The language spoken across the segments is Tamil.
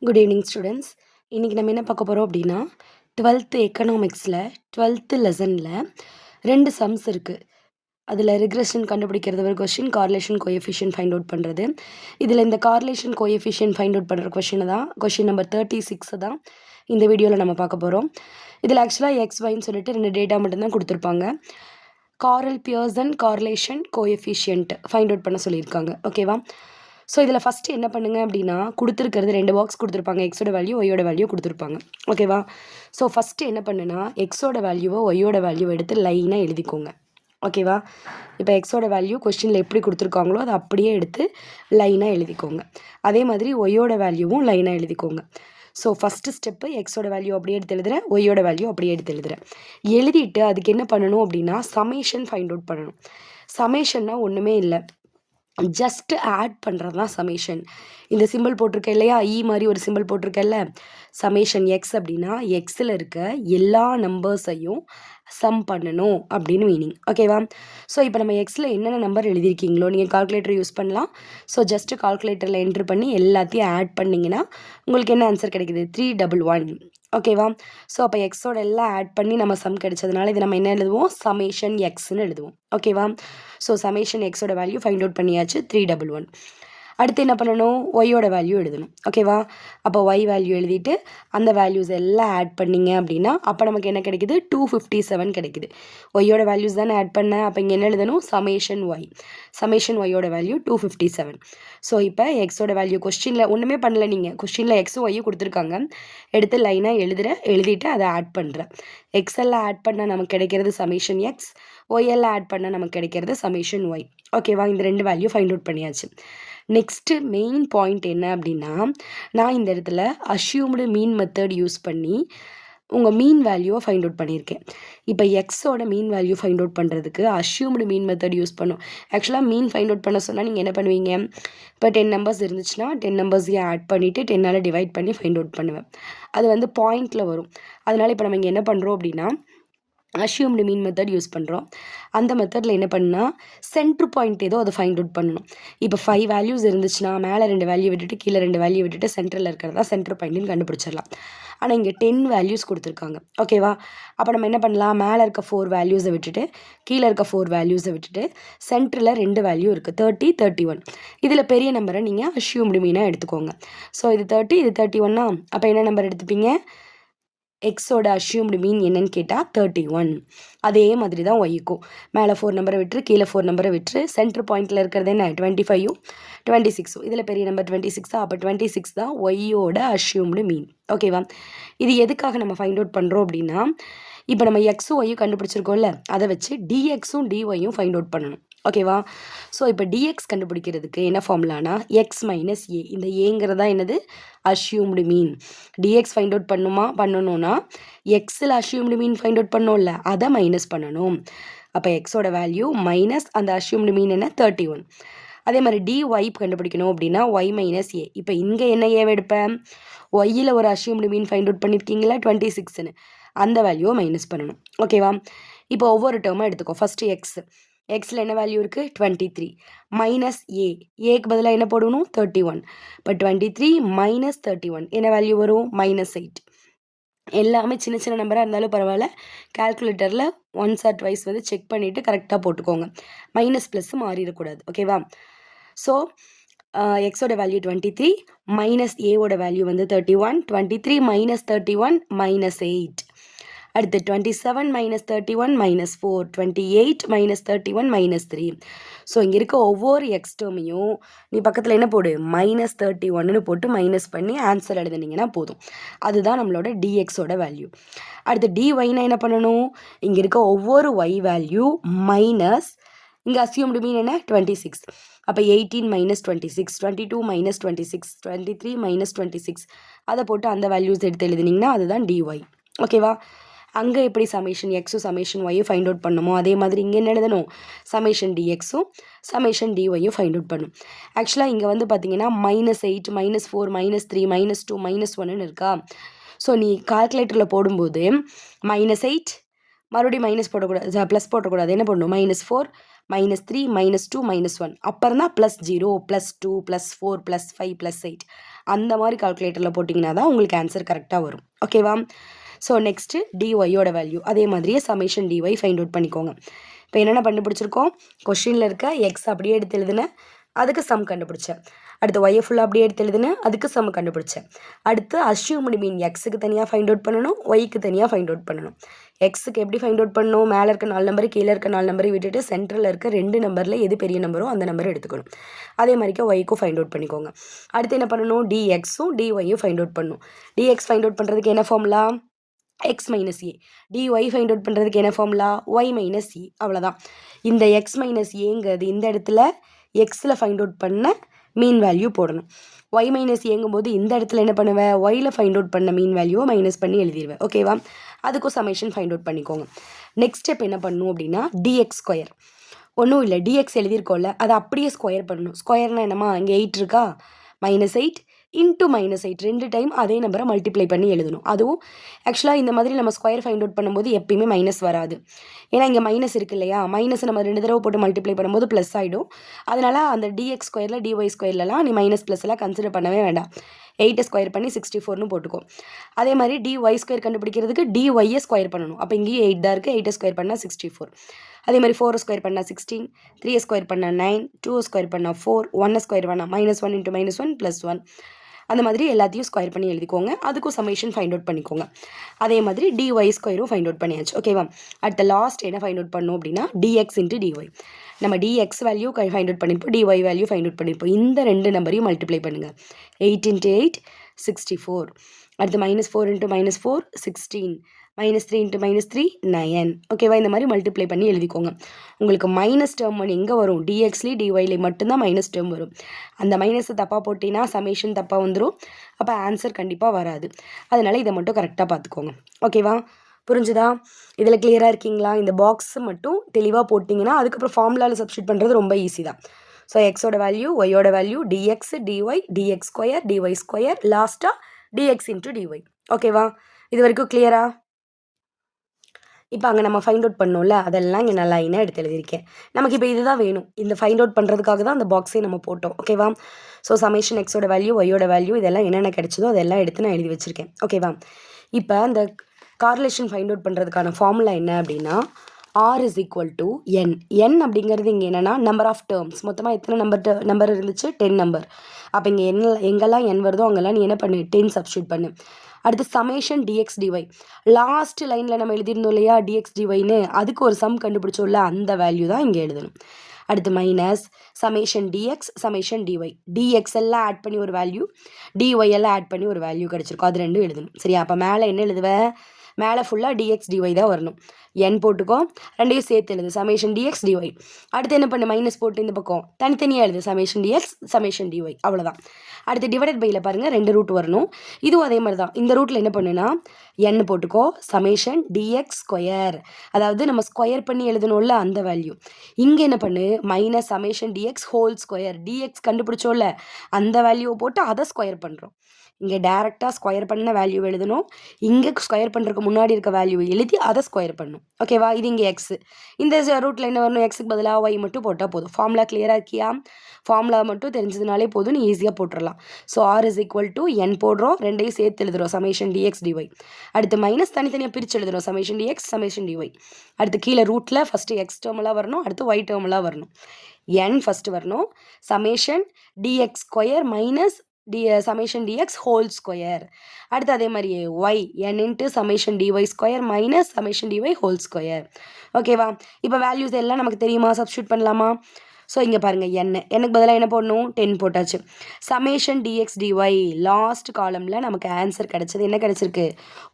Good evening students. இன்றைக்கி நம்ம என்ன பார்க்க போகிறோம் அப்படின்னா 12th எக்கனாமிக்ஸில் 12th லெசனில் 2 சம்ஸ் இருக்குது. அதில் ரிக்ரெஷன் கண்டுபிடிக்கிறது ஒரு question, correlation coefficient find out பண்ணுறது. இதில் இந்த கார்லேஷன் கோஎஃபிஷியன்ட் ஃபைண்ட் அவுட் பண்ணுற கொஷின் நம்பர் 36 தான் இந்த வீடியோவில் நம்ம பார்க்க போகிறோம். இதில் ஆக்சுவலாக XYன்னு சொல்லிட்டு 2 டேட்டா மட்டும்தான் கொடுத்துருப்பாங்க. Karl Pearson correlation coefficient find out பண்ண சொல்லியிருக்காங்க. ஓகேவா? ஸோ இதில் ஃபஸ்ட்டு என்ன பண்ணுங்கள் அப்படின்னா, கொடுத்துருக்கிறது 2 பாக்ஸ் கொடுத்துருப்பாங்க. எக்ஸோட வேல்யூ ஒய்யோட வேல்யூ கொடுத்துருப்பாங்க. ஓகேவா? ஸோ ஃபஸ்ட்டு என்ன பண்ணுன்னா, எக்ஸோட வேல்யூவை ஒய்யோட வேல்யூவை எடுத்து லைனாக எழுதிக்கோங்க. ஓகேவா? இப்போ எக்ஸோட வேல்யூ கொஸ்டினில் எப்படி கொடுத்துருக்காங்களோ அதை அப்படியே எடுத்து லைனாக எழுதிக்கோங்க. அதே மாதிரி ஒய்யோட வேல்யூவும் லைனாக எழுதிக்கோங்க. ஸோ ஃபஸ்ட்டு ஸ்டெப்பு எக்ஸோட வேல்யூ அப்படியே எடுத்து எழுதுகிறேன், ஒய்யோட வேல்யூ அப்படியே எடுத்து எழுதுகிறேன். எழுதிட்டு அதுக்கு என்ன பண்ணணும் அப்படின்னா, சமேஷன் ஃபைண்ட் அவுட் பண்ணணும். சமேஷன்னா ஒன்றுமே இல்லை, ஜஸ்ட் ஆட் பண்ணுறது தான் சமேஷன். இந்த சிம்பிள் போட்டிருக்கேன் இல்லையா, மாதிரி ஒரு சிம்பிள் போட்டிருக்கேன்ல, சமேஷன் எக்ஸ் அப்படின்னா எக்ஸில் இருக்க எல்லா நம்பர்ஸையும் சம் பண்ணணும் அப்படின்னு மீனிங். ஓகேவா? ஸோ இப்போ நம்ம எக்ஸில் என்னென்ன நம்பர் எழுதியிருக்கீங்களோ நீங்கள் கால்குலேட்டர் யூஸ் பண்ணலாம். ஸோ ஜஸ்ட்டு கால்குலேட்டரில் என்ட்ரு பண்ணி எல்லாத்தையும் ஆட் பண்ணிங்கன்னா உங்களுக்கு என்ன ஆன்சர் கிடைக்குது? 311. ஓகேவா? ஸோ அப்போ எக்ஸோட எல்லாம் ஆட் பண்ணி நம்ம சம் கிடைச்சதுனால இது நம்ம என்ன எழுதுவோம்? சமேஷன் எக்ஸ்ன்னு எழுதுவோம். ஓகேவா? ஸோ சமேஷன் எக்ஸோட வேல்யூ ஃபைண்ட் அவுட் பண்ணியாச்சு, 311. அடுத்து என்ன பண்ணணும்? ஒய்யோட வேல்யூ எழுதணும். ஓகேவா? அப்போ ஒய் வேல்யூ எழுதிட்டு அந்த வேல்யூஸ் எல்லாம் ஆட் பண்ணிங்க அப்படின்னா அப்போ நமக்கு என்ன கிடைக்குது? 257 கிடைக்குது. ஒய்யோட வேல்யூஸ் தானே ஆட் பண்ணேன். அப்போ இங்கே என்ன எழுதணும்? Summation y. சமேஷன் ஒய்யோட வேல்யூ 257. ஸோ இப்போ எக்ஸோட வேல்யூ கொஸ்டினில் ஒன்றுமே பண்ணல, நீங்கள் கொஸ்டினில் எக்ஸும் ஒய்யும் கொடுத்துருக்காங்க, எடுத்து லைனாக எழுதிட்டு அதை ஆட் பண்ணுறேன். எக்ஸ் எல்லாம் ஆட் பண்ணால் நமக்கு கிடைக்கிறது சமேஷன் எக்ஸ், ஒய் எல்லாம் ஆட் பண்ணால் நமக்கு கிடைக்கிறது சமேஷன் ஒய். ஓகேவா? இந்த 2 வேல்யூ ஃபைண்ட் அவுட் பண்ணியாச்சு. நெக்ஸ்ட்டு மெயின் பாயிண்ட் என்ன அப்படின்னா, நான் இந்த இடத்துல அஷ்யூம்டு மீன் மெத்தட் யூஸ் பண்ணி உங்கள் மீன் வேல்யூவை ஃபைண்ட் அவுட் பண்ணியிருக்கேன். இப்போ எக்ஸோட மீன் வேல்யூ ஃபைண்ட் அவுட் பண்ணுறதுக்கு அஷ்யூம்டு மீன் மெத்தட் யூஸ் பண்ணும். ஆக்சுவலாக மீன் ஃபைண்ட் அவுட் பண்ண சொன்னால் நீங்கள் என்ன பண்ணுவீங்க? இப்போ 10 நம்பர்ஸ் இருந்துச்சுன்னா 10 நம்பர்ஸையும் ஆட் பண்ணிவிட்டு 10ஆல் டிவைட் பண்ணி ஃபைண்ட் அவுட் பண்ணுவேன். அது வந்து பாயிண்டில் வரும். அதனால் இப்போ நம்ம இங்கே என்ன பண்ணுறோம் அப்படின்னா, அஷ்யூம்டு மீன் மெத்தட் யூஸ் பண்ணுறோம். அந்த மெத்தடில் என்ன பண்ணால் சென்ட்ரு பாயிண்ட் ஏதோ அதை ஃபைண்ட் அவுட் பண்ணணும். இப்போ 5 வேல்யூஸ் இருந்துச்சுன்னா மேலே 2 வேல்யூ விட்டுட்டு கீழே 2 வேல்யூ விட்டுட்டு சென்டரில் இருக்கிறதா சென்ட்ரு பாயிண்ட்னு கண்டுபிடிச்சிடலாம். ஆனால் இங்கே 10 வேல்யூஸ் கொடுத்துருக்காங்க. ஓகேவா? அப்போ நம்ம என்ன பண்ணலாம்? மேலே இருக்க 4 வேல்யூஸை விட்டுட்டு கீழே இருக்க 4 வேல்யூஸை விட்டுட்டு சென்டரில் 2 வேல்யூ இருக்குது, 30, 31. இதில் பெரிய நம்பரை நீங்கள் அஷ்யூம்டு மீனாக எடுத்துக்கோங்க. ஸோ இது 30, இது 31. அப்போ என்ன நம்பர் எடுத்துப்பீங்க? எக்ஸோட அஷ்யூம்டு மீன் என்னன்னு கேட்டால் 31. அதே மாதிரி தான் ஒய்க்கும். மேலே 4 நம்பரை விட்டுரு, கீழே 4 நம்பரை விட்டுரு, சென்ட்ரு பாயிண்டில் இருக்கிறது என்ன? 25ம் 26ம். இதில் பெரிய நம்பர் 26. அப்போ 26 தான் ஒய்யோட அஷ்யூம்டு மீன். ஓகேவா? இது எதுக்காக நம்ம ஃபைண்ட் அவுட் பண்ணுறோம் அப்படின்னா, இப்போ நம்ம எக்ஸும் ஒய்யும் கண்டுபிடிச்சிருக்கோம்ல, அதை வச்சு டிஎக்ஸும் டிஒய்யும் ஃபைண்ட் அவுட் பண்ணணும். ஓகேவா? ஸோ இப்போ டிஎக்ஸ் கண்டுபிடிக்கிறதுக்கு என்ன ஃபார்முலானா எக்ஸ் மைனஸ் ஏ. இந்த ஏங்கிறதா என்னது? அஷ்யூம்டு மீன். டிஎக்ஸ் ஃபைண்ட் அவுட் பண்ணணும்னா எக்ஸில் அஷ்யூம்டு மீன் ஃபைண்ட் அவுட் பண்ணோம்ல, அதை மைனஸ் பண்ணணும். அப்போ எக்ஸோட வேல்யூ மைனஸ் அந்த அஷ்யூம்டு மீன் என்ன? 31. அதே மாதிரி டிஒய் கண்டுபிடிக்கணும் அப்படின்னா ஒய் மைனஸ் ஏ. இப்போ இங்கே என்ன ஏவை எடுப்பேன்? ஒய்யில் ஒரு அஷ்யூம்டு மீன் ஃபைண்ட் அவுட் பண்ணியிருக்கீங்களா 26ன்னு, அந்த வேல்யூவை மைனஸ் பண்ணணும். ஓகேவா? இப்போ ஒவ்வொரு டேர்மாக எடுத்துக்கோ. ஃபஸ்ட்டு எக்ஸில் என்ன வேல்யூ இருக்குது? 23 மைனஸ் ஏக்கு பதிலாக என்ன போடணும்? 31. இப்போ 23 மைனஸ் 31 என்ன வேல்யூ வரும்? -8. எல்லாமே சின்ன சின்ன நம்பராக இருந்தாலும் பரவாயில்ல, கால்குலேட்டரில் ஒன்ஸ் ஆர் ட்வைஸ் வந்து செக் பண்ணிவிட்டு கரெக்டாக போட்டுக்கோங்க. மைனஸ் ப்ளஸ் மாறிடக்கூடாது. ஓகேவா? ஸோ எக்ஸோட வேல்யூ 23 மைனஸ் ஏவோட வேல்யூ வந்து 31. 23 மைனஸ் 31 -8. அடுத்து 27 மைனஸ் 31 -4. 28 மைனஸ் 31 -3. ஸோ இங்கே இருக்க ஒவ்வொரு எக்ஸ் டேர்மையும் நீ பக்கத்தில் என்ன போடு? -31ன்னு போட்டு மைனஸ் பண்ணி ஆன்சர் எழுதுனீங்கன்னா போதும். அதுதான் நம்மளோட டிஎக்ஸோட வேல்யூ. அடுத்து டிஒய்னா என்ன பண்ணணும்? இங்கே இருக்க ஒவ்வொரு ஒய் வேல்யூ மைனஸ் இங்கே அசியூம்டு மீன் என்ன? 26. அப்போ 18 மைனஸ் 26, 22 மைனஸ் 26, 23 மைனஸ் 26, அதை போட்டு அந்த வேல்யூஸ் எடுத்து எழுதுனீங்கன்னா அதுதான் டிஒய். ஓகேவா? அங்கே எப்படி சமேஷன் எக்ஸும் சமேஷன் ஒய்யும் ஃபைண்ட் அவுட் பண்ணுமோ அதே மாதிரி இங்கே என்ன எழுதணும்? சமேஷன் டிஎக்ஸும் சமேஷன் டிஒய்யும் ஃபைண்ட் அவுட் பண்ணும். ஆக்சுவலாக இங்கே வந்து பார்த்தீங்கன்னா -8 -4 -3 -2 -1ன்னு இருக்கா. ஸோ நீ கால்குலேட்டரில் போடும்போது -8 மறுபடியும் மைனஸ் போடக்கூடாது, ப்ளஸ் போடக்கூடாது. என்ன பண்ணணும்? -4 -3 -2 -1 அப்புறம் தான் +0 +2 +4 +5 +8 அந்த மாதிரி கால்குலேட்டரில் போட்டிங்கன்னா தான் உங்களுக்கு ஆன்சர் கரெக்டாக வரும். ஓகேவா? ஸோ நெக்ஸ்ட்டு டிஒய்யோட வேல்யூ அதே மாதிரியே சமேஷன் டிஒய் ஃபைண்ட் அவுட் பண்ணிக்கோங்க. இப்போ என்னென்ன கண்டுபிடிச்சிருக்கோம்? கொஷினில் இருக்க எக்ஸ் அப்படியே எடுத்து எழுதுனேன், அதுக்கு சம் கண்டுபிடிச்சேன். அடுத்து ஒய்யை ஃபுல்லாக அப்படியே எடுத்து எழுதுனேன், அதுக்கு சம் கண்டுபிடிச்சேன். அடுத்து அஸ்யூம்டு மீன் எக்ஸுக்கு தனியாக ஃபைண்ட் அவுட் பண்ணணும், ஒய்க்கு தனியாக ஃபைண்ட் அவுட் பண்ணணும். எக்ஸுக்கு எப்படி ஃபைண்ட் அவுட் பண்ணணும்? மேலே இருக்க 4 நம்பர் கீழே இருக்க 4 நம்பரை விட்டுட்டு சென்டரில் இருக்க 2 நம்பரில் எது பெரிய நம்பரோ அந்த நம்பரை எடுத்துக்கணும். அதே மாதிரிக்கு ஒய்க்கும் ஃபைண்ட் அவுட் பண்ணிக்கோங்க. அடுத்து என்ன பண்ணணும்? டிஎக்ஸும் டிஒய்யும் ஃபைண்ட் அவுட் பண்ணணும். டிஎக்ஸ் ஃபைண்ட் அவுட் பண்ணுறதுக்கு என்ன ஃபார்முலா? x மைனஸ் ஏ. dy ஃபைண்ட் அவுட் பண்ணுறதுக்கு என்ன ஃபார்முலா? y மைனஸ் ஏ. அவ்வளோதான். இந்த x மைனஸ் ஏங்கிறது இந்த இடத்துல எக்ஸில் ஃபைண்ட் அவுட் பண்ண மீன் வேல்யூ போடணும். y மைனஸ் ஏங்கும்போது இந்த இடத்துல என்ன பண்ணுவேன்? ஒயில் ஃபைண்ட் அவுட் பண்ண மீன் வேல்யூவை மைனஸ் பண்ணி எழுதிடுவேன். ஓகேவா? அதுக்கும் சமேஷன் ஃபைண்ட் அவுட் பண்ணிக்கோங்க. நெக்ஸ்ட் ஸ்டெப் என்ன பண்ணணும் அப்படின்னா டிஎக்ஸ் ஸ்கொயர். ஒன்றும் இல்லை, டிஎக்ஸ் எழுதியிருக்கோம்ல அதை அப்படியே ஸ்கொயர் பண்ணணும். ஸ்கொயர்னா என்னம்மா? இங்கே 8 இருக்கா, -8 இன்ட்டு -8 2 டைம் அதே நம்பரை மல்டிப்ளை பண்ணி எழுதணும். அதுவும் ஆக்சுவலாக இந்த மாதிரி நம்ம ஸ்கொயர் ஃபைண்ட் அவுட் பண்ணும்போது எப்பயுமே மைனஸ் வராது. ஏன்னா இங்கே மைனஸ் இருக்கு இல்லையா, மைனஸ் நம்ம 2 தடவை போட்டு மல்டிப்ளை பண்ணும்போது ப்ளஸ் ஆகிடும். அதனால் அந்த டிஎக்ஸ் ஸ்கொயரில் டிஒய் ஸ்கொயர்லலாம் நீ மைனஸ் ப்ளஸ் எல்லாம் கன்சிடர் பண்ணவே வேண்டாம். 8 ஸ்கொயர் பண்ணி 64னு போட்டுக்கோ. அதே மாதிரி டிஒய் ஸ்கொயர் கண்டுபிடிக்கிறதுக்கு டிஒய்யை ஸ்கொயர் பண்ணணும். அப்போ இங்கேயும் 8 தான் இருக்குது, 8 ஸ்கொயர் பண்ணால் 64. அதே மாதிரி 4 ஸ்கொயர் பண்ணால் 16, 3 ஸ்கொயர் பண்ணால் 9, 2 ஸ்கொயர் பண்ணால் 4, 1 ஸ்கொயர் பண்ணால் -1 × -1 +1. அந்த மாதிரி எல்லாத்தையும் ஸ்கொயர் பண்ணி எழுதிக்கோங்க. அதுக்கும் சமேஷன் ஃபைண்ட் அவுட் பண்ணிக்கோங்க. அதே மாதிரி டிஒய் ஸ்கொயரும் ஃபைண்ட் அவுட் பண்ணியாச்சு. ஓகேவா? அடுத்த லாஸ்ட் என்ன ஃபைண்ட் அவுட் பண்ணணும் அப்படின்னா டிஎக்ஸ் இன்ட்டு டிஒய். நம்ம டிஎக்ஸ் வேல்யூ ஃபைண்ட் அவுட் பண்ணியிருப்போம், டிஒய் வேல்யூ ஃபைண்ட் அவுட் பண்ணியிருப்போம். இந்த 2 நம்பரையும் மல்டிப்ளை பண்ணுங்கள். 8 × 8 64. அடுத்து -4 × -4 16, -3 × -3 9. ஓகேவா? இந்த மாதிரி மல்டிப்ளை பண்ணி எழுதிக்கோங்க. உங்களுக்கு மைனஸ் டேர்ம் எங்கே வரும்? டிஎக்ஸ்லேயும் டிஒய்லேயும் மட்டும்தான் மைனஸ் டேர்ம் வரும். அந்த மைனஸை தப்பாக போட்டிங்கன்னா சமேஷன் தப்பாக வந்துடும். அப்போ ஆன்சர் கண்டிப்பாக வராது. அதனால் இதை மட்டும் கரெக்டாக பார்த்துக்கோங்க. ஓகேவா? புரிஞ்சுதா? இதில் கிளியராக இருக்கீங்களா? இந்த பாக்ஸ் மட்டும் தெளிவாக போட்டிங்கன்னா அதுக்கப்புறம் ஃபார்முலாவில் சப்ஸ்டியூட் பண்ணுறது ரொம்ப ஈஸி தான். ஸோ எக்ஸோட வேல்யூ, ஒய்யோட value, d x d y, d x square d y square, லாஸ்ட்டாக டிஎக்ஸ் இன்ட்டு டிஒய். ஓகேவா? இது வரைக்கும் கிளியரா? இப்போ அங்கே நம்ம ஃபைண்ட் அவுட் பண்ணோம்ல, அதெல்லாம் இங்கே நான் லைனாக எடுத்து எழுதியிருக்கேன். நமக்கு இப்போ இதுதான் வேணும். இந்த ஃபைண்ட் அவுட் பண்ணுறதுக்காக தான் அந்த பாக்ஸே நம்ம போட்டோம். ஓகேவா? ஸோ சமேஷன் எக்ஸோட வேல்யூ, ஒய்யோட வேல்யூ, இதெல்லாம் என்னென்ன கிடைச்சதோ அதெல்லாம் எடுத்து நான் எழுதி வச்சுருக்கேன். ஓகேவா? இப்போ அந்த கார்லேஷன் ஃபைண்ட் அவுட் பண்ணுறதுக்கான ஃபார்முலா என்ன அப்படின்னா R is equal to n. n அப்படிங்கிறது இங்கே என்னென்னா நம்பர் ஆஃப் டேர்ம்ஸ். மொத்தமாக எத்தனை நம்பர் இருந்துச்சு? 10 நம்பர். அப்போ இங்கே எங்கெல்லாம் n வருதோ அங்கெல்லாம் நீ என்ன பண்ணு? 10 சப்ஸ்டியூட் பண்ணு. அடுத்து சமேஷன் டிஎக்ஸ் டிஒய். லாஸ்ட் லைனில் நம்ம எழுதியிருந்தோம் இல்லையா டிஎக்ஸ் டிஒய்னு, அதுக்கு ஒரு சம் கண்டுபிடிச்சோம்ல, அந்த வேல்யூ தான் இங்கே எழுதணும். அடுத்து minus summation d x summation d y. D x எல்லாம் ஆட் பண்ணி ஒரு வேல்யூ, டிஒய் எல்லாம் ஆட் பண்ணி ஒரு வேல்யூ கிடச்சிருக்கும். அது ரெண்டும் எழுதணும். சரியா? அப்போ மேலே என்ன எழுதுவேன்? மேலே ஃபுல்லாக டிஎக்ஸ் டிஒய் தான் வரணும். என் போட்டுக்கோ, ரெண்டையும் சேர்த்து எழுது சமேஷன் டிஎக்ஸ் டிஒய். அடுத்து என்ன பண்ணு? மைனஸ் போட்டு இந்த பக்கம் தனித்தனியாக எழுது சமேஷன் டிஎக்ஸ் சமேஷன் டிஒய். அவ்வளோதான். அடுத்து டிவைடட் பையில் பாருங்கள் 2 ரூட் வரணும். இதுவும் அதே மாதிரி தான். இந்த ரூட்டில் என்ன பண்ணுன்னா என் போட்டுக்கோ, சமேஷன் டிஎக்ஸ் ஸ்கொயர், அதாவது நம்ம ஸ்கொயர் பண்ணி எழுதணும்ல அந்த வேல்யூ. இங்கே என்ன பண்ணு? Minus summation dx whole square. Dx கண்டுபிடிச்சோம்ல அந்த வேல்யூவை போட்டு அதை ஸ்கொயர் பண்ணுறோம். இங்கே டேரெக்டாக ஸ்கொயர் பண்ண வேல்யூ எழுதணும். இங்கே ஸ்கொயர் பண்ணுறதுக்கு முன்னாடி இருக்க வேல்யூவை எழுதி அதை ஸ்கொயர் பண்ணணும். ஓகேவா? இது இங்கே எக்ஸு. இந்த ரூட்டில் என்ன வரணும்? எக்ஸுக்கு பதிலாக ஒய் மட்டும் போட்டால் போதும். ஃபார்முலா கிளியராக இருக்கியா? ஃபார்முலா மட்டும் தெரிஞ்சதுனாலே போதும், நீ ஈஸியாக போட்டுடலாம். So r is equal to n போடுறோம், ரெண்டையும் சேர்த்து எழுதுகிறோம் சமேஷன் டிஎக்ஸ் டிஒய். அடுத்து மைனஸ் தனித்தனியாக பிரித்து எழுதுகிறோம் சமேஷன் டிஎக்ஸ் சமேஷன் டிஒய். அடுத்து கீழே ரூட்டில் ஃபஸ்ட்டு எக்ஸ் டேர்மெலாம் வரணும், அடுத்து ஒய் டேர்மெலாம் வரணும். என் ஃபஸ்ட்டு வரணும், summation dx square minus summation dx whole square. அடுத்து அதே மாதிரியே y n into summation dy square minus summation dy whole square. ஓகேவா? இப்போ வேல்யூஸ் எல்லாம் நமக்கு தெரியுமா? சப்ஸ்டியூட் பண்ணலாமா? ஸோ இங்கே பாருங்கள், எனக்கு பதிலாக என்ன போடணும்? 10 போட்டாச்சு. சமேஷன் டிஎக்ஸ் டிஒய் லாஸ்ட் காலமில் நமக்கு ஆன்சர் கிடச்சது என்ன கிடச்சிருக்கு?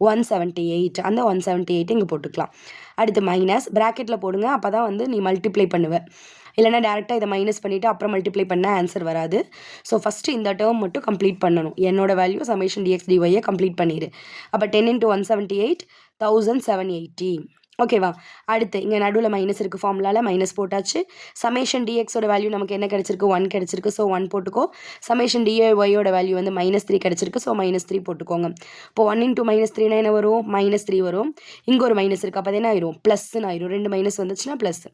178. அந்த 178 இங்கே போட்டுக்கலாம். அடுத்து மைனஸ் ப்ராக்கெட்டில் போடுங்க, அப்போ தான் வந்து நீ மல்டிப்ளை பண்ணுவேன். இல்லைனா டேரெக்டாக இதை மைனஸ் பண்ணிவிட்டு அப்புறம் மல்டிப்ளை பண்ண ஆன்சர் வராது. ஸோ ஃபஸ்ட்டு இந்த டேர்ம் மட்டும் கம்ப்ளீட் பண்ணணும். என்னோட வேல்யூ சமேஷன் டிஎக்ஸ் டிஒய்யை கம்ப்ளீட் பண்ணிடு. அப்போ 10 × 178 1780. ஓகேவா? அடுத்து இங்கே நடுவில் மைனஸ் இருக்குது, ஃபார்முலாவில் மைனஸ் போட்டாச்சு. சமேஷன் டிஎக்ஸோட வேல்யூ நமக்கு என்ன கிடச்சிருக்கு? 1 கிடச்சிருக்கு. ஸோ 1 போட்டுக்கோ. சமேஷன் டிஒயோட வேல்யூ வந்து -3 கிடச்சிருக்கு. ஸோ -3 போட்டுக்கோங்க. இப்போ 1 × -3 என்ன வரும்? -3 வரும். இங்கே ஒரு மைனஸ் இருக்குது, அப்போ அது என்ன ஆயிரும்? ப்ளஸ்ன்னு ஆயிரும். 2 மைனஸ் வந்துச்சுன்னா ப்ளஸ்.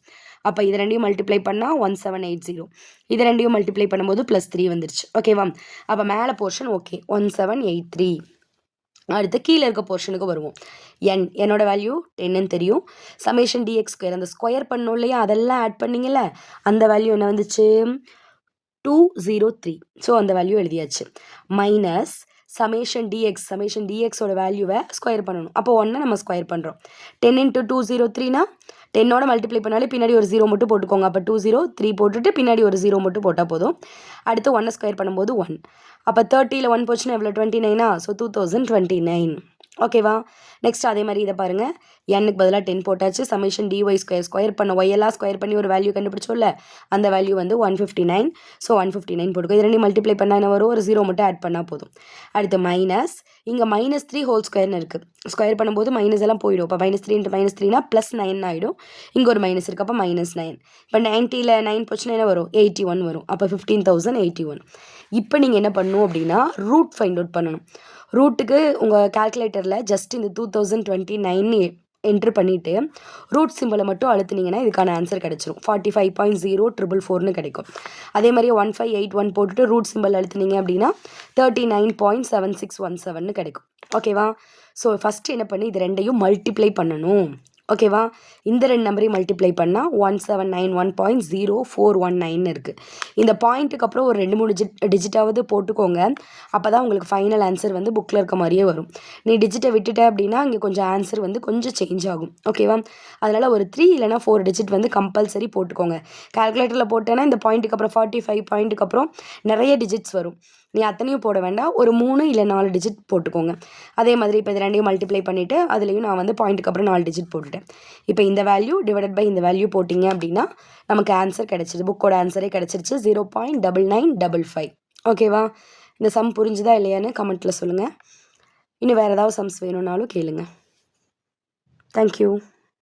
அப்போ இது ரெண்டையும் மல்டிப்ளை பண்ணால் 1780. இது ரெண்டையும் மல்டிப்ளை பண்ணும்போது +3 வந்துருச்சு. ஓகேவா? அப்போ மேலே போர்ஷன் ஓகே, 1783. அடுத்து கீழே இருக்க போர்ஷனுக்கு வருவோம். என்னோட வேல்யூ 10ன்னு தெரியும். சமேஷன் டிஎக்ஸ் ஸ்கொயர், அந்த ஸ்கொயர் பண்ணோம் இல்லையா, அதெல்லாம் ஆட் பண்ணிங்கல்ல, அந்த வேல்யூ என்ன வந்துச்சு? 203. ஸோ அந்த வேல்யூ எழுதியாச்சு. மைனஸ் சமேஷன் டிஎக்ஸோட வேல்யூவை ஸ்கொயர் பண்ணணும். அப்போ 1 நம்ம ஸ்கொயர் பண்ணுறோம். 10 × 203னா 10ஓட மல்டிப்ளை பண்ணாலே பின்னாடி ஒரு 0 மட்டும் போட்டுக்கோங்க. அப்போ 203 போட்டுட்டு பின்னாடி ஒரு 0 மட்டும் போட்டால் போதும். அடுத்து 1 ஸ்கொயர் பண்ணும்போது 1. அப்போ 30ல் 1 போச்சுன்னா எவ்வளோ? 29. ஸோ 2029. ஓகேவா? நெக்ஸ்ட் அதே மாதிரி இதை பாருங்கள். எண்ணுக்கு பதிலாக 10 போட்டாச்சு. சமேஷன் டிஒய் ஸ்கொயர் பண்ண ஒய்யெல்லாம் ஸ்கொயர் பண்ணி ஒரு வேல்யூ கண்டுபிடிச்சோம்ல, அந்த வேல்யூ வந்து 159. ஸோ 159 போட்டுக்கோ. இது ரெண்டையும் மல்டிப்ளை பண்ணால் என்ன வரும்? ஒரு 0 மட்டும் ஆட் பண்ணால் போதும். அடுத்து மைனஸ், இங்கே -3 ஹோல் ஸ்கொயர்னு இருக்குது. ஸ்கொயர் பண்ணும்போது மைனஸ் எல்லாம் போயிடும். இப்போ -3 × -3னா +9 ஆகிடும். இங்கே ஒரு மைனஸ் இருக்குது, அப்போ -9. இப்போ 90ல் 9 போச்சுன்னா என்ன வரும்? 81 வரும். அப்போ 15,081. இப்போ நீங்கள் என்ன பண்ணணும் அப்படின்னா ரூட் ஃபைண்ட் அவுட் பண்ணணும். ரூட்டுக்கு உங்கள் கால்குலேட்டரில் ஜஸ்ட் இந்த 2029 என்ட்ரு பண்ணிவிட்டு ரூட் சிம்பிளை மட்டும் அழுத்துனீங்கன்னா இதுக்கான ஆன்சர் கிடச்சிரும். 45,0444ன்னு கிடைக்கும். அதே மாதிரி 1581 போட்டுட்டு ரூட் சிம்பிள் அழுத்துனீங்க அப்படின்னா 39.7617ன்னு கிடைக்கும். ஓகேவா? ஸோ ஃபஸ்ட்டு என்ன பண்ணி இது ரெண்டையும் மல்டிப்ளை பண்ணணும். ஓகேவா? இந்த ரெண்டு நம்பரையும் மல்டிப்ளை பண்ணால் 1791.0419 இருக்குது. இந்த பாயிண்ட்டுக்கு அப்புறம் ஒரு 2-3 டிஜிட்டாவது போட்டுக்கோங்க. அப்போ தான் உங்களுக்கு ஃபைனல் ஆன்சர் வந்து புக்கில் இருக்க மாதிரியே வரும். நீ டிஜிட்டை விட்டுட்ட அப்படின்னா இங்கே கொஞ்சம் ஆன்சர் வந்து கொஞ்சம் சேஞ்ச் ஆகும். ஓகேவா? அதனால் ஒரு 3 இல்லைனா 4 டிஜிட் வந்து கம்பல்சரி போட்டுக்கோங்க. கால்குலேட்டரில் போட்டேன்னா இந்த பாயிண்ட்டுக்கு அப்புறம் 45 பாயிண்ட்டுக்கு அப்புறம் நிறைய டிஜிட்ஸ் வரும். நீ அத்தனையும் போட வேண்டாம், ஒரு 3 இல்லை 4 டிஜிட் போட்டுக்கோங்க. அதே மாதிரி இப்போ இது ரெண்டையும் மல்டிப்ளை பண்ணிவிட்டு அதுலேயும் நான் வந்து பாயிண்ட்டுக்கு அப்புறம் 4 டிஜிட் போட்டுட்டேன். இப்போ இந்த வேல்யூ டிவைடட் பை இந்த வேல்யூ போட்டிங்க அப்படின்னா நமக்கு ஆன்சர் கிடச்சிது. புக்கோட ஆன்சரே கிடச்சிருச்சு 0.9955. ஓகேவா? இந்த சம் புரிஞ்சுதா இல்லையான்னு கமெண்ட்டில் சொல்லுங்கள். இன்னும் வேறு ஏதாவது சம்ஸ் வேணும்னாலும் கேளுங்க. தேங்க்யூ.